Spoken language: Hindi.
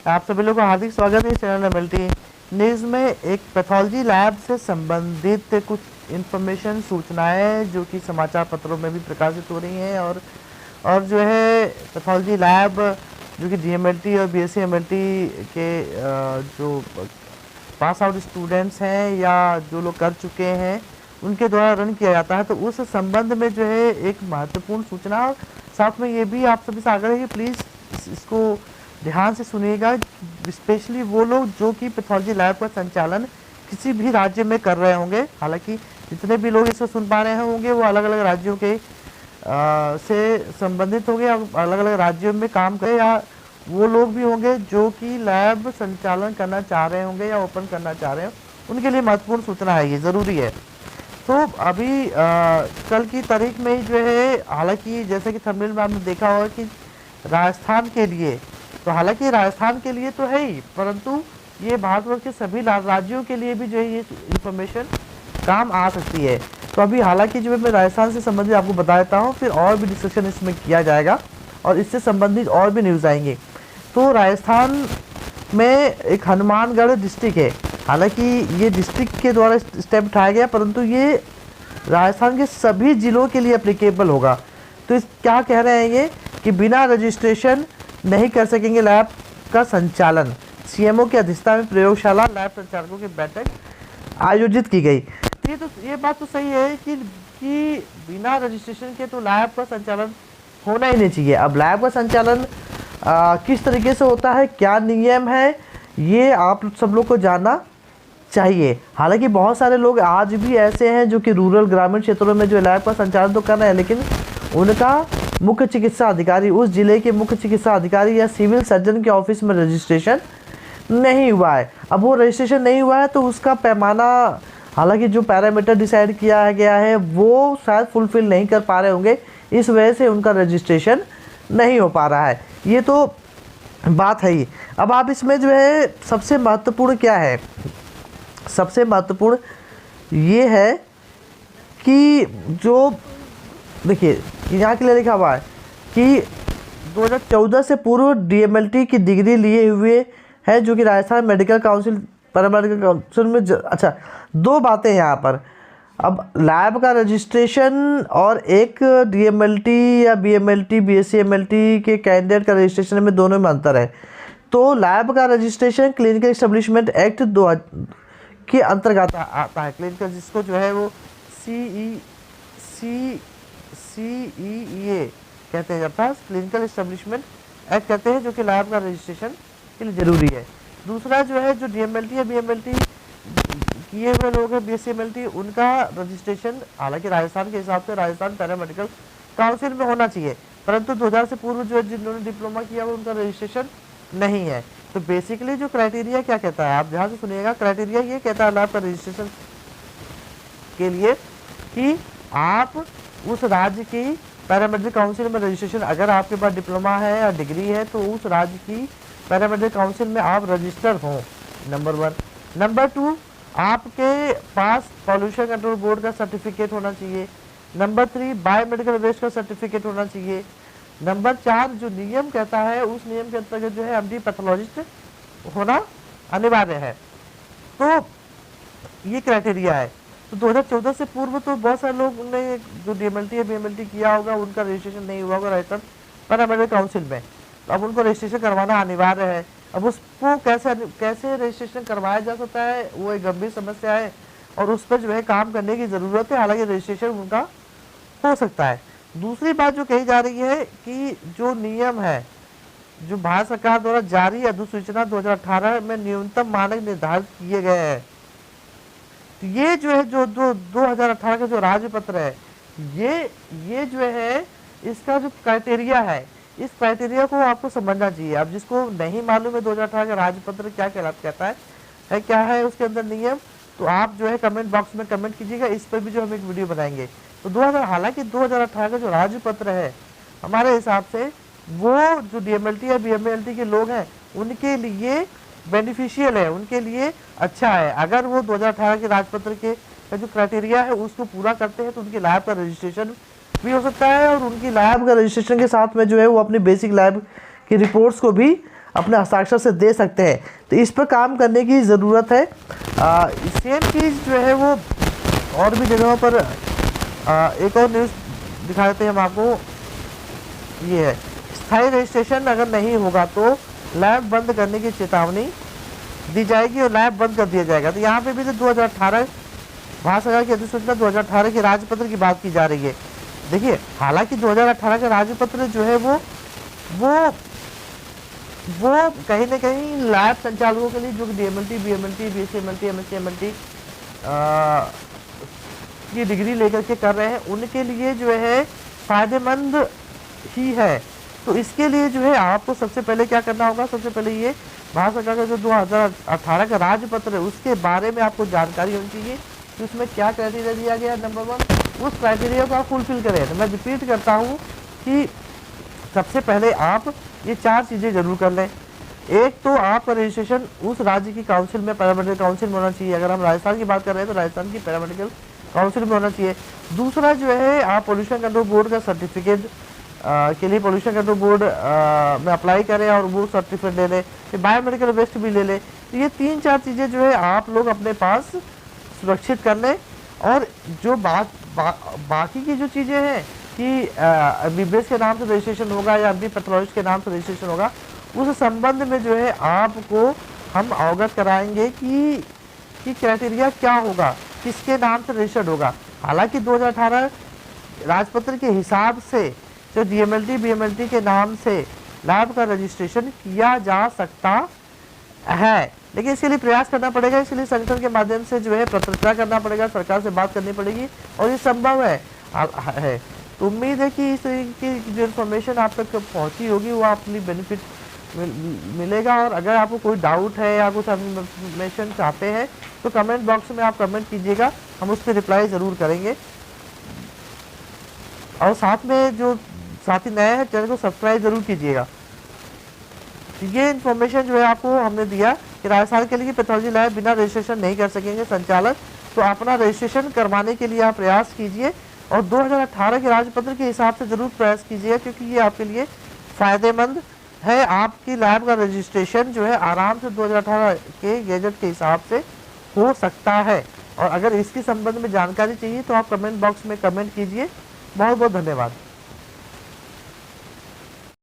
आप सभी लोगों का हार्दिक स्वागत है चैनल एमएलटी न्यूज़ में। एक पैथोलॉजी लैब से संबंधित कुछ इन्फॉर्मेशन सूचनाएं जो कि समाचार पत्रों में भी प्रकाशित हो रही हैं और जो है पैथोलॉजी लैब जो कि डीएमएलटी और बीएससी एमएलटी के जो पास आउट स्टूडेंट्स हैं या जो लोग कर चुके हैं उनके द्वारा रन किया जाता है। तो उस संबंध में जो है एक महत्वपूर्ण सूचना, और साथ में ये भी आप सभी से आग्रह है कि प्लीज़ इसको ध्यान से सुनिएगा, स्पेशली वो लोग जो कि पैथोलॉजी लैब का संचालन किसी भी राज्य में कर रहे होंगे। हालांकि जितने भी लोग इसको सुन पा रहे होंगे वो अलग अलग राज्यों के से संबंधित होंगे, अलग अलग राज्यों में काम करें, या वो लोग भी होंगे जो कि लैब संचालन करना चाह रहे होंगे या ओपन करना चाह रहे हैं, उनके लिए महत्वपूर्ण सूचना है, ये ज़रूरी है। तो अभी कल की तारीख में ही जो है, हालांकि जैसे कि थंबनेल में आपने देखा होगा कि राजस्थान के लिए, तो हालांकि राजस्थान के लिए तो है ही, परंतु ये भारतवर्ष के सभी राज्यों के लिए भी जो है ये इन्फॉर्मेशन काम आ सकती है। तो अभी हालांकि जो मैं राजस्थान से संबंधित आपको बता देता हूँ, फिर और भी डिस्कशन इसमें किया जाएगा और इससे संबंधित और भी न्यूज़ आएंगे। तो राजस्थान में एक हनुमानगढ़ डिस्ट्रिक्ट है, हालांकि ये डिस्ट्रिक्ट के द्वारा स्टेप उठाया गया, परंतु ये राजस्थान के सभी जिलों के लिए एप्लीकेबल होगा। तो इस क्या कह रहे हैं ये कि बिना रजिस्ट्रेशन नहीं कर सकेंगे लैब का संचालन। सीएमओ की अध्यक्षता में प्रयोगशाला लैब संचालकों की बैठक आयोजित की गई। तो ये बात तो सही है कि बिना रजिस्ट्रेशन के तो लैब का संचालन होना ही नहीं चाहिए। अब लैब का संचालन किस तरीके से होता है, क्या नियम है, ये आप सब लोग को जानना चाहिए। हालांकि बहुत सारे लोग आज भी ऐसे हैं जो कि रूरल ग्रामीण क्षेत्रों में जो लैब का संचालन तो कर रहे हैं, लेकिन उनका मुख्य चिकित्सा अधिकारी, उस जिले के मुख्य चिकित्सा अधिकारी या सिविल सर्जन के ऑफिस में रजिस्ट्रेशन नहीं हुआ है। अब वो रजिस्ट्रेशन नहीं हुआ है तो उसका पैमाना, हालांकि जो पैरामीटर डिसाइड किया गया है वो शायद फुलफिल नहीं कर पा रहे होंगे, इस वजह से उनका रजिस्ट्रेशन नहीं हो पा रहा है। ये तो बात है ही। अब आप इसमें जो है सबसे महत्वपूर्ण क्या है, सबसे महत्वपूर्ण ये है कि जो देखिए यहाँ के लिए लिखा हुआ है कि 2014 से पूर्व डीएमएलटी की डिग्री लिए हुए हैं जो कि Rajasthan medical council, paramedical council में अच्छा, दो बातें यहाँ पर। अब लैब का रजिस्ट्रेशन और एक डीएमएलटी या बीएमएलटी बीएससी एमएलटी के कैंडिडेट का रजिस्ट्रेशन में दोनों में अंतर है। तो लैब का रजिस्ट्रेशन क्लिनिकल एस्टेब्लिशमेंट एक्ट 2 के अंतर्गत आता है। क्लिनिकल जिसको जो है वो CEA कहते हैं, अर्थात क्लिनिकल एस्टेब्लिशमेंट एक्ट कहते हैं, जो कि लैब का रजिस्ट्रेशन के लिए ज़रूरी है। दूसरा जो है जो डीएमएलटी या बीएमएलटी किए हुए लोग हैं, बीएससी एमएलटी, उनका रजिस्ट्रेशन हालांकि राजस्थान के हिसाब से राजस्थान पैरामेडिकल काउंसिल में होना चाहिए, परंतु 2000 से पूर्व जो जिन्होंने डिप्लोमा किया हुआ उनका रजिस्ट्रेशन नहीं है। तो बेसिकली जो क्राइटेरिया क्या कहता है, आप ध्यान से सुनिएगा, क्राइटेरिया ये कहता है लैब का रजिस्ट्रेशन के लिए कि आप उस राज्य की पैरामेडिकल काउंसिल में रजिस्ट्रेशन, अगर आपके पास डिप्लोमा है या डिग्री है तो उस राज्य की पैरामेडिकल काउंसिल में आप रजिस्टर्ड हों, नंबर 1। नंबर 2, आपके पास पॉल्यूशन कंट्रोल बोर्ड का सर्टिफिकेट होना चाहिए। नंबर 3, बायोमेडिकल वेस्ट का सर्टिफिकेट होना चाहिए। नंबर 4, जो नियम कहता है उस नियम के अंतर्गत जो है एमडी पैथोलॉजिस्ट होना अनिवार्य है। तो ये क्राइटेरिया है। तो 2014 से पूर्व तो बहुत सारे लोग ने जो डीएमएलटी या बीएमएलटी किया होगा उनका रजिस्ट्रेशन नहीं हुआ होगा राजस्थान पैरामेडिकल काउंसिल में, तो अब उनको रजिस्ट्रेशन करवाना अनिवार्य है। अब उसको कैसे रजिस्ट्रेशन करवाया जा सकता है, वो एक गंभीर समस्या है और उस पर जो है काम करने की ज़रूरत है। हालांकि रजिस्ट्रेशन उनका हो सकता है। दूसरी बात जो कही जा रही है कि जो नियम है, जो भारत सरकार द्वारा जारी अधिसूचना 2018 में न्यूनतम मानक निर्धारित किए गए हैं, तो ये जो है जो 2018 का जो राजपत्र है, ये जो है इसका जो क्राइटेरिया है, इस क्राइटेरिया को आपको समझना चाहिए। अब जिसको नहीं मालूम है 2018 का राजपत्र क्या कहता है क्या है उसके अंदर नियम, तो आप जो है कमेंट बॉक्स में कमेंट कीजिएगा, इस पर भी जो हम एक वीडियो बनाएंगे। तो हालांकि 2018 का जो राजपत्र है हमारे हिसाब से वो जो डीएमएलटी या बीएमएलटी के लोग हैं उनके लिए बेनिफिशियल है, उनके लिए अच्छा है। अगर वो 2018 के राजपत्र के का जो क्राइटेरिया है उसको पूरा करते हैं तो उनकी लैब का रजिस्ट्रेशन भी हो सकता है और उनकी लैब का रजिस्ट्रेशन के साथ में जो है वो अपनी बेसिक लैब की रिपोर्ट्स को भी अपने हस्ताक्षर से दे सकते हैं। तो इस पर काम करने की ज़रूरत है। सेम चीज़ जो है वो और भी जगहों पर एक और न्यूज़ दिखा देते हैं हम आपको। ये है, स्थायी रजिस्ट्रेशन अगर नहीं होगा तो लैब बंद करने की चेतावनी दी जाएगी और लैब बंद कर दिया जाएगा। तो यहाँ पे भी 2018 भारत सरकार की अधिसूचना 2018 के राजपत्र की बात की जा रही है। देखिए, हालांकि 2018 का राजपत्र जो है वो कहीं ना कहीं लैब संचालकों के लिए, जो DMLT, BMLT, BSc-MLT, MSc-MLT की डिग्री लेकर के कर रहे हैं, उनके लिए जो है फायदेमंद ही है। तो इसके लिए जो है आपको सबसे पहले क्या करना होगा, सबसे पहले ये भारत सरकार का जो 2018 का राजपत्र है उसके बारे में आपको जानकारी होनी चाहिए कि उसमें क्या क्राइटेरिया दिया गया। नंबर 1, उस क्राइटेरिया को आप फुलफिल करें। तो मैं रिपीट करता हूँ कि सबसे पहले आप ये 4 चीज़ें जरूर कर लें। एक तो आपका रजिस्ट्रेशन उस राज्य की काउंसिल में, पैरामेडिकल काउंसिल में होना चाहिए। अगर हम राजस्थान की बात कर रहे हैं तो राजस्थान की पैरामेडिकल काउंसिल में होना चाहिए। दूसरा जो है, आप पोल्यूशन कंट्रोल बोर्ड का सर्टिफिकेट के लिए पोल्यूशन कंट्रोल बोर्ड में अप्लाई करें और वो सर्टिफिकेट ले लें। फिर बायोमेडिकल वेस्ट भी ले लें। तो ये 3-4 चीज़ें जो है आप लोग अपने पास सुरक्षित कर लें। और जो बाकी की जो चीज़ें हैं कि MBBS के नाम से रजिस्ट्रेशन होगा या MD पैथोलॉजिस्ट के नाम से रजिस्ट्रेशन होगा, उस संबंध में जो है आपको हम अवगत कराएंगे कि क्राइटेरिया क्या होगा, किसके नाम से रजिस्टर्ड होगा। हालांकि 2018 राजपत्र के हिसाब से जो DMLT, BMLT के नाम से लैब का रजिस्ट्रेशन किया जा सकता है, लेकिन इसके लिए प्रयास करना पड़ेगा। इसलिए संगठन के माध्यम से जो है पत्रचार करना पड़ेगा, सरकार से बात करनी पड़ेगी और ये संभव है। तो उम्मीद है कि इस तरीके की जो इन्फॉर्मेशन आप तक पहुंची होगी वो आपके लिए बेनिफिट मिलेगा। और अगर आपको कोई डाउट है या कुछ इन्फॉर्मेशन चाहते हैं तो कमेंट बॉक्स में आप कमेंट कीजिएगा, हम उस पर रिप्लाई ज़रूर करेंगे। और साथ में जो साथी नए हैं, चैनल को सब्सक्राइब जरूर कीजिएगा। ये इन्फॉर्मेशन जो है आपको हमने दिया कि राजस्थान के लिए पैथोलॉजी लैब बिना रजिस्ट्रेशन नहीं कर सकेंगे संचालक। तो अपना रजिस्ट्रेशन करवाने के लिए आप प्रयास कीजिए और 2018 के राजपत्र के हिसाब से ज़रूर प्रयास कीजिए, क्योंकि ये आपके लिए फ़ायदेमंद है। आपकी लैब का रजिस्ट्रेशन जो है आराम से 2018 के गैजेट के हिसाब से हो सकता है। और अगर इसके संबंध में जानकारी चाहिए तो आप कमेंट बॉक्स में कमेंट कीजिए। बहुत बहुत धन्यवाद।